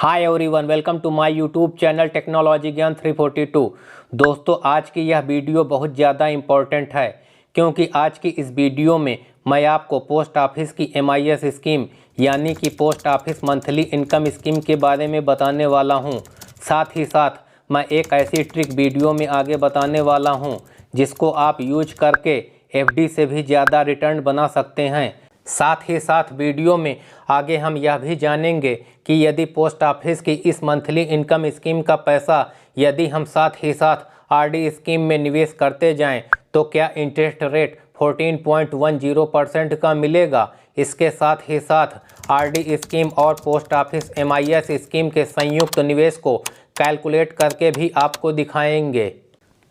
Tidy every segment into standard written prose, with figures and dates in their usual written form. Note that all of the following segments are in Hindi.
Hi everyone, welcome to my YouTube channel Technology Gyan 342। दोस्तों, आज की यह वीडियो बहुत ज़्यादा इम्पोर्टेंट है क्योंकि आज की इस वीडियो में मैं आपको पोस्ट ऑफिस की MIS स्कीम यानी कि post office monthly income scheme के बारे में बताने वाला हूं। साथ ही साथ मैं एक ऐसी ट्रिक वीडियो में आगे बताने वाला हूं जिसको आप यूज करके FD से भी ज़्यादा रिटर्न बना सकते हैं। साथ ही साथ वीडियो में आगे हम यह भी जानेंगे कि यदि पोस्ट ऑफिस की इस मंथली इनकम स्कीम का पैसा यदि हम साथ ही साथ RD स्कीम में निवेश करते जाएं तो क्या इंटरेस्ट रेट 14.10% का मिलेगा। इसके साथ ही साथ RD स्कीम और पोस्ट ऑफिस MIS स्कीम के संयुक्त निवेश को कैलकुलेट करके भी आपको दिखाएंगे।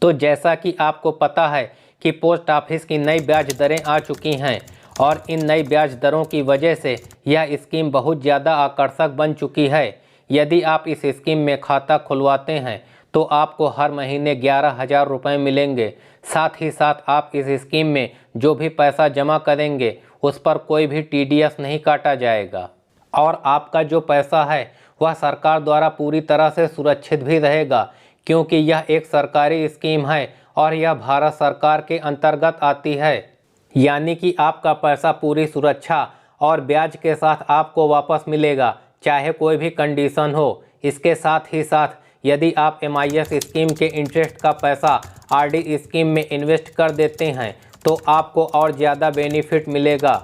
तो जैसा कि आपको पता है कि पोस्ट ऑफिस की नई ब्याज दरें आ चुकी हैं और इन नई ब्याज दरों की वजह से यह स्कीम बहुत ज़्यादा आकर्षक बन चुकी है। यदि आप इस स्कीम में खाता खुलवाते हैं तो आपको हर महीने 11,000 रुपये मिलेंगे। साथ ही साथ आप इस स्कीम में जो भी पैसा जमा करेंगे उस पर कोई भी TDS नहीं काटा जाएगा और आपका जो पैसा है वह सरकार द्वारा पूरी तरह से सुरक्षित भी रहेगा क्योंकि यह एक सरकारी स्कीम है और यह भारत सरकार के अंतर्गत आती है। यानी कि आपका पैसा पूरी सुरक्षा और ब्याज के साथ आपको वापस मिलेगा, चाहे कोई भी कंडीशन हो। इसके साथ ही साथ यदि आप MIS स्कीम के इंटरेस्ट का पैसा RD स्कीम में इन्वेस्ट कर देते हैं तो आपको और ज़्यादा बेनिफिट मिलेगा।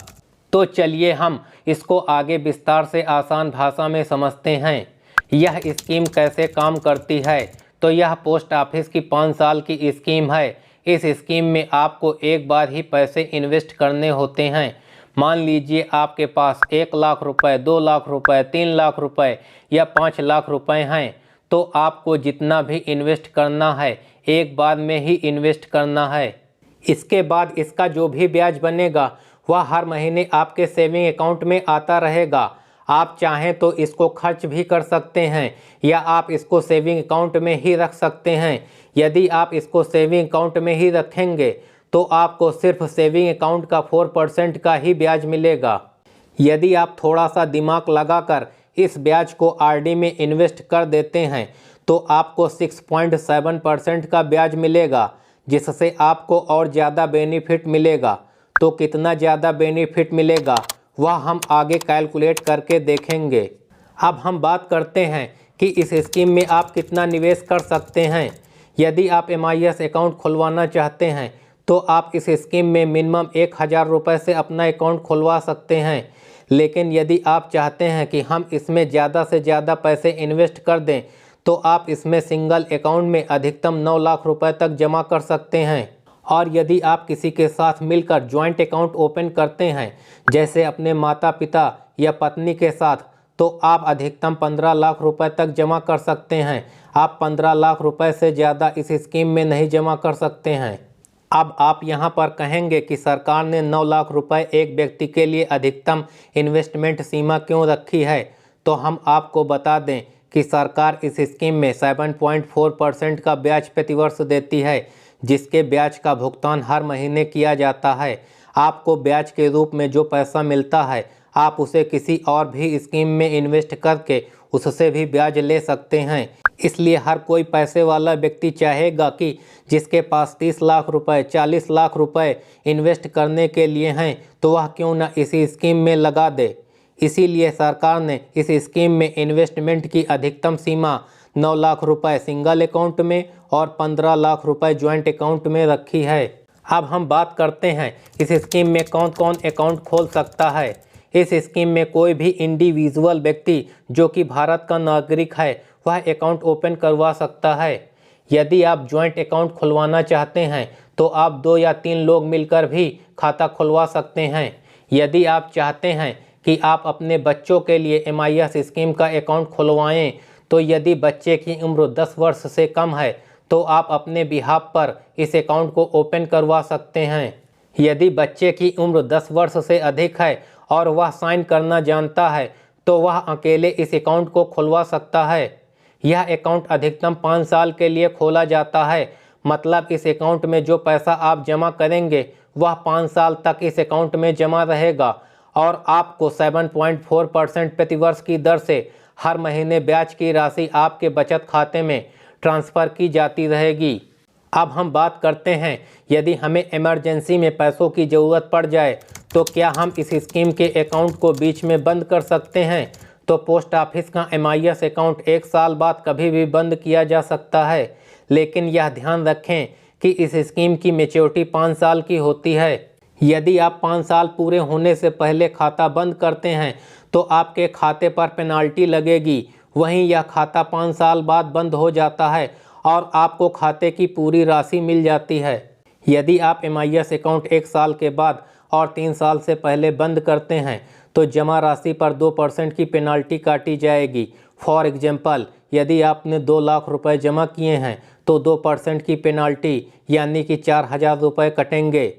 तो चलिए हम इसको आगे विस्तार से आसान भाषा में समझते हैं। यह स्कीम कैसे काम करती है। तो यह पोस्ट ऑफिस की 5 साल की स्कीम है। इस स्कीम में आपको एक बार ही पैसे इन्वेस्ट करने होते हैं। मान लीजिए आपके पास 1 लाख रुपए, 2 लाख रुपए, 3 लाख रुपए या 5 लाख रुपए हैं तो आपको जितना भी इन्वेस्ट करना है एक बार में ही इन्वेस्ट करना है। इसके बाद इसका जो भी ब्याज बनेगा वह हर महीने आपके सेविंग अकाउंट में आता रहेगा। आप चाहें तो इसको खर्च भी कर सकते हैं या आप इसको सेविंग अकाउंट में ही रख सकते हैं। यदि आप इसको सेविंग अकाउंट में ही रखेंगे तो आपको सिर्फ सेविंग अकाउंट का 4% का ही ब्याज मिलेगा। यदि आप थोड़ा सा दिमाग लगाकर इस ब्याज को RD में इन्वेस्ट कर देते हैं तो आपको 6.7% का ब्याज मिलेगा जिससे आपको और ज़्यादा बेनिफिट मिलेगा। तो कितना ज़्यादा बेनिफिट मिलेगा वह हम आगे कैलकुलेट करके देखेंगे। अब हम बात करते हैं कि इस स्कीम में आप कितना निवेश कर सकते हैं। यदि आप MIS अकाउंट खुलवाना चाहते हैं तो आप इस स्कीम में मिनिमम 1,000 रुपये से अपना अकाउंट खुलवा सकते हैं। लेकिन यदि आप चाहते हैं कि हम इसमें ज़्यादा से ज़्यादा पैसे इन्वेस्ट कर दें तो आप इसमें सिंगल अकाउंट में अधिकतम 9 लाख रुपए तक जमा कर सकते हैं। और यदि आप किसी के साथ मिलकर जॉइंट अकाउंट ओपन करते हैं जैसे अपने माता पिता या पत्नी के साथ तो आप अधिकतम 15 लाख रुपए तक जमा कर सकते हैं। आप 15 लाख रुपए से ज़्यादा इस स्कीम में नहीं जमा कर सकते हैं। अब आप यहां पर कहेंगे कि सरकार ने 9 लाख रुपए एक व्यक्ति के लिए अधिकतम इन्वेस्टमेंट सीमा क्यों रखी है। तो हम आपको बता दें कि सरकार इस स्कीम में 7.4% का ब्याज प्रतिवर्ष देती है जिसके ब्याज का भुगतान हर महीने किया जाता है। आपको ब्याज के रूप में जो पैसा मिलता है आप उसे किसी और भी स्कीम में इन्वेस्ट करके उससे भी ब्याज ले सकते हैं। इसलिए हर कोई पैसे वाला व्यक्ति चाहेगा कि जिसके पास 30 लाख रुपए, 40 लाख रुपए इन्वेस्ट करने के लिए हैं तो वह क्यों ना इसी स्कीम में लगा दे। इसीलिए सरकार ने इस स्कीम में इन्वेस्टमेंट की अधिकतम सीमा 9 लाख रुपए सिंगल अकाउंट में और 15 लाख रुपए ज्वाइंट अकाउंट में रखी है। अब हम बात करते हैं इस स्कीम में कौन कौन अकाउंट खोल सकता है। इस स्कीम में कोई भी इंडिविजुअल व्यक्ति जो कि भारत का नागरिक है वह अकाउंट ओपन करवा सकता है। यदि आप ज्वाइंट अकाउंट खुलवाना चाहते हैं तो आप 2 या 3 लोग मिलकर भी खाता खुलवा सकते हैं। यदि आप चाहते हैं कि आप अपने बच्चों के लिए MIS स्कीम का अकाउंट खुलवाएं तो यदि बच्चे की उम्र 10 वर्ष से कम है तो आप अपने बिहाफ पर इस अकाउंट को ओपन करवा सकते हैं। यदि बच्चे की उम्र 10 वर्ष से अधिक है और वह साइन करना जानता है तो वह अकेले इस अकाउंट को खुलवा सकता है। यह अकाउंट अधिकतम 5 साल के लिए खोला जाता है। मतलब इस अकाउंट में जो पैसा आप जमा करेंगे वह 5 साल तक इस अकाउंट में जमा रहेगा और आपको 7.4% प्रतिवर्ष की दर से हर महीने ब्याज की राशि आपके बचत खाते में ट्रांसफ़र की जाती रहेगी। अब हम बात करते हैं, यदि हमें इमरजेंसी में पैसों की ज़रूरत पड़ जाए तो क्या हम इस स्कीम के अकाउंट को बीच में बंद कर सकते हैं? तो पोस्ट ऑफिस का MIS अकाउंट 1 साल बाद कभी भी बंद किया जा सकता है, लेकिन यह ध्यान रखें कि इस स्कीम की मैच्योरिटी 5 साल की होती है। यदि आप 5 साल पूरे होने से पहले खाता बंद करते हैं तो आपके खाते पर पेनाल्टी लगेगी। वहीं यह खाता 5 साल बाद बंद हो जाता है और आपको खाते की पूरी राशि मिल जाती है। यदि आप MIS अकाउंट 1 साल के बाद और 3 साल से पहले बंद करते हैं तो जमा राशि पर 2% की पेनाल्टी काटी जाएगी। फॉर एग्जाम्पल, यदि आपने 2 लाख रुपए जमा किए हैं तो 2% की पेनाल्टी यानी कि 4,000 रुपये कटेंगे।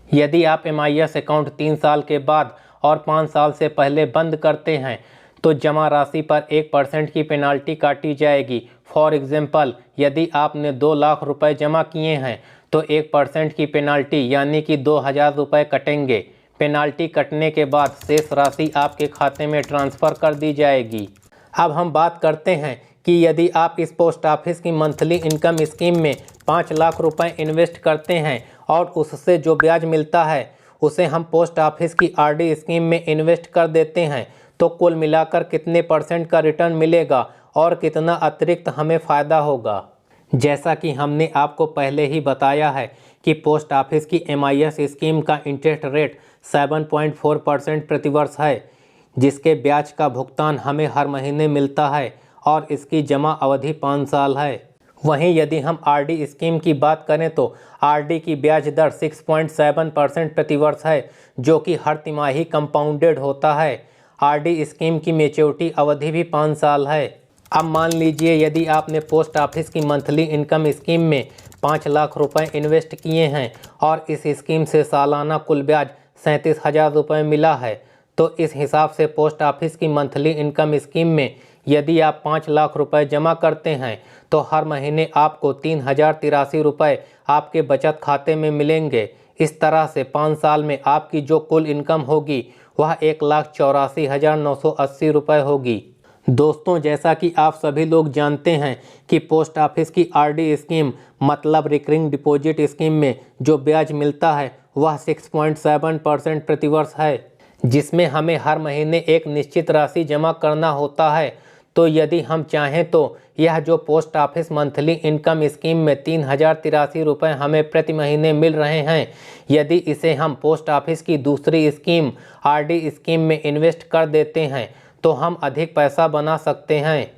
यदि आप MIS अकाउंट 3 साल के बाद और 5 साल से पहले बंद करते हैं तो जमा राशि पर 1% की पेनाल्टी काटी जाएगी। फॉर एग्जाम्पल, यदि आपने 2 लाख रुपए जमा किए हैं तो 1% की पेनाल्टी यानी कि 2,000 रुपये कटेंगे। पेनाल्टी कटने के बाद शेष राशि आपके खाते में ट्रांसफ़र कर दी जाएगी। अब हम बात करते हैं कि यदि आप इस पोस्ट ऑफिस की मंथली इनकम स्कीम में 5 लाख रुपए इन्वेस्ट करते हैं और उससे जो ब्याज मिलता है उसे हम पोस्ट ऑफिस की RD स्कीम में इन्वेस्ट कर देते हैं तो कुल मिलाकर कितने % का रिटर्न मिलेगा और कितना अतिरिक्त हमें फ़ायदा होगा। जैसा कि हमने आपको पहले ही बताया है कि पोस्ट ऑफिस की MIS स्कीम का इंटरेस्ट रेट 7.4% प्रतिवर्ष है, जिसके ब्याज का भुगतान हमें हर महीने मिलता है और इसकी जमा अवधि 5 साल है। वहीं यदि हम RD स्कीम की बात करें तो RD की ब्याज दर 6.7% प्रतिवर्ष है, जो कि हर तिमाही कंपाउंडेड होता है। RD स्कीम की मैच्योरिटी अवधि भी 5 साल है। अब मान लीजिए यदि आपने पोस्ट ऑफिस की मंथली इनकम स्कीम में 5 लाख रुपए इन्वेस्ट किए हैं और इस स्कीम से सालाना कुल ब्याज 37,000 रुपये मिला है, तो इस हिसाब से पोस्ट ऑफिस की मंथली इनकम स्कीम में यदि आप 5 लाख रुपए जमा करते हैं तो हर महीने आपको 3,083 रुपये आपके बचत खाते में मिलेंगे। इस तरह से 5 साल में आपकी जो कुल इनकम होगी वह 1,84,980 रुपये होगी। दोस्तों, जैसा कि आप सभी लोग जानते हैं कि पोस्ट ऑफिस की RD स्कीम मतलब रिकरिंग डिपॉजिट स्कीम में जो ब्याज मिलता है वह 6.7% प्रतिवर्ष है, जिसमें हमें हर महीने एक निश्चित राशि जमा करना होता है। तो यदि हम चाहें तो यह जो post office monthly income scheme में 3,083 रुपये हमें प्रति महीने मिल रहे हैं, यदि इसे हम पोस्ट ऑफिस की दूसरी स्कीम RD स्कीम में इन्वेस्ट कर देते हैं तो हम अधिक पैसा बना सकते हैं।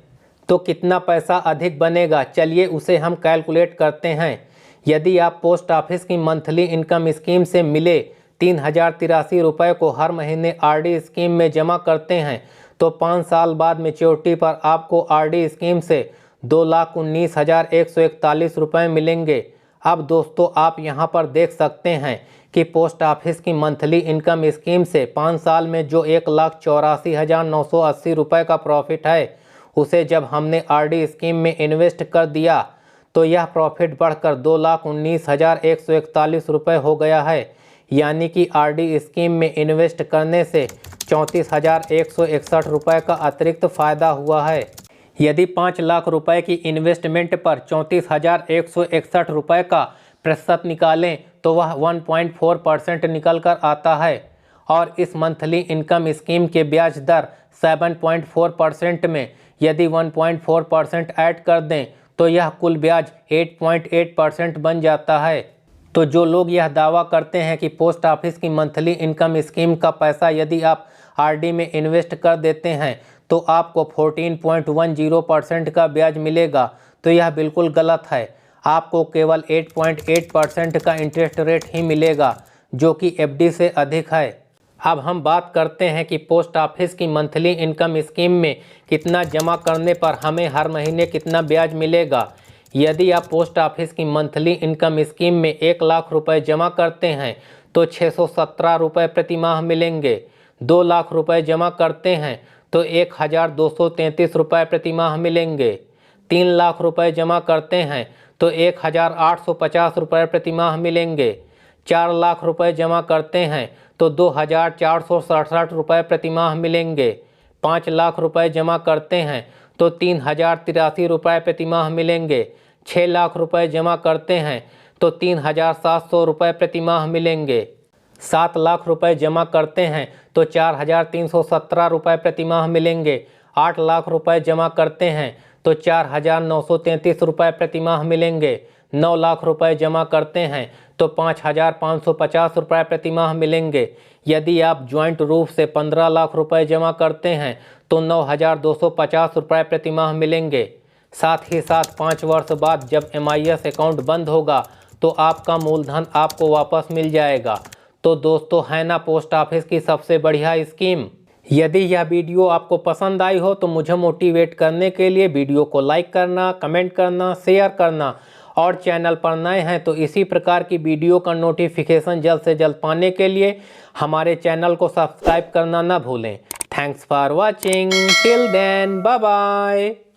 तो कितना पैसा अधिक बनेगा, चलिए उसे हम कैलकुलेट करते हैं। यदि आप पोस्ट ऑफिस की मंथली इनकम स्कीम से मिले 3,083 रुपये को हर महीने RD स्कीम में जमा करते हैं तो 5 साल बाद मैच्योरिटी पर आपको RD स्कीम से 2,19,141 रुपये मिलेंगे। अब दोस्तों, आप यहाँ पर देख सकते हैं कि पोस्ट ऑफिस की मंथली इनकम स्कीम से 5 साल में जो 1,84,980 रुपये का प्रॉफिट है उसे जब हमने RD स्कीम में इन्वेस्ट कर दिया तो यह प्रॉफिट बढ़कर 2,19,141 रुपये हो गया है। यानी कि RD स्कीम में इन्वेस्ट करने से 34,161 रुपये का अतिरिक्त फ़ायदा हुआ है। यदि 5 लाख रुपए की इन्वेस्टमेंट पर 34,161 रुपये का प्रतिशत निकालें तो वह 1.4% निकल कर आता है और इस मंथली इनकम स्कीम के ब्याज दर 7.4% में यदि 1.4% ऐड कर दें तो यह कुल ब्याज 8.8% बन जाता है। तो जो लोग यह दावा करते हैं कि पोस्ट ऑफिस की मंथली इनकम स्कीम का पैसा यदि आप RD में इन्वेस्ट कर देते हैं तो आपको 14.10% का ब्याज मिलेगा, तो यह बिल्कुल गलत है। आपको केवल 8.8% का इंटरेस्ट रेट ही मिलेगा, जो कि FD से अधिक है। अब हम बात करते हैं कि पोस्ट ऑफिस की मंथली इनकम स्कीम में कितना जमा करने पर हमें हर महीने कितना ब्याज मिलेगा। यदि आप पोस्ट ऑफिस की मंथली इनकम स्कीम में 1 लाख रुपए जमा करते हैं तो 617 रुपये प्रति माह मिलेंगे। 2 लाख रुपए जमा करते हैं तो 1,233 रुपये प्रति माह मिलेंगे। 3 लाख रुपए जमा करते हैं तो 1,850 रुपये प्रति माह मिलेंगे। 4 लाख रुपए जमा करते हैं तो 2,467 रुपये प्रति माह मिलेंगे। 5 लाख रुपए जमा करते हैं तो 3083 रुपये प्रतिमाह मिलेंगे। 6 लाख रुपए जमा करते हैं तो 3700 रुपये प्रतिमाह मिलेंगे। 7 लाख रुपए जमा करते हैं तो 4317 रुपये प्रतिमाह मिलेंगे। 8 लाख रुपए जमा करते हैं तो 4933 रुपये प्रतिमाह मिलेंगे। 9 लाख रुपए जमा करते हैं तो 5550 रुपये प्रतिमाह मिलेंगे। यदि आप ज्वाइंट रूप से 15 लाख रुपए जमा करते हैं तो 9250 रुपये प्रतिमाह मिलेंगे। साथ ही साथ 5 वर्ष बाद जब MIS अकाउंट बंद होगा तो आपका मूलधन आपको वापस मिल जाएगा। तो दोस्तों, है ना पोस्ट ऑफिस की सबसे बढ़िया स्कीम। यदि यह वीडियो आपको पसंद आई हो तो मुझे मोटिवेट करने के लिए वीडियो को लाइक करना, कमेंट करना, शेयर करना और चैनल पर नए हैं तो इसी प्रकार की वीडियो का नोटिफिकेशन जल्द से जल्द पाने के लिए हमारे चैनल को सब्सक्राइब करना ना भूलें। Thanks for watching, till then, bye bye.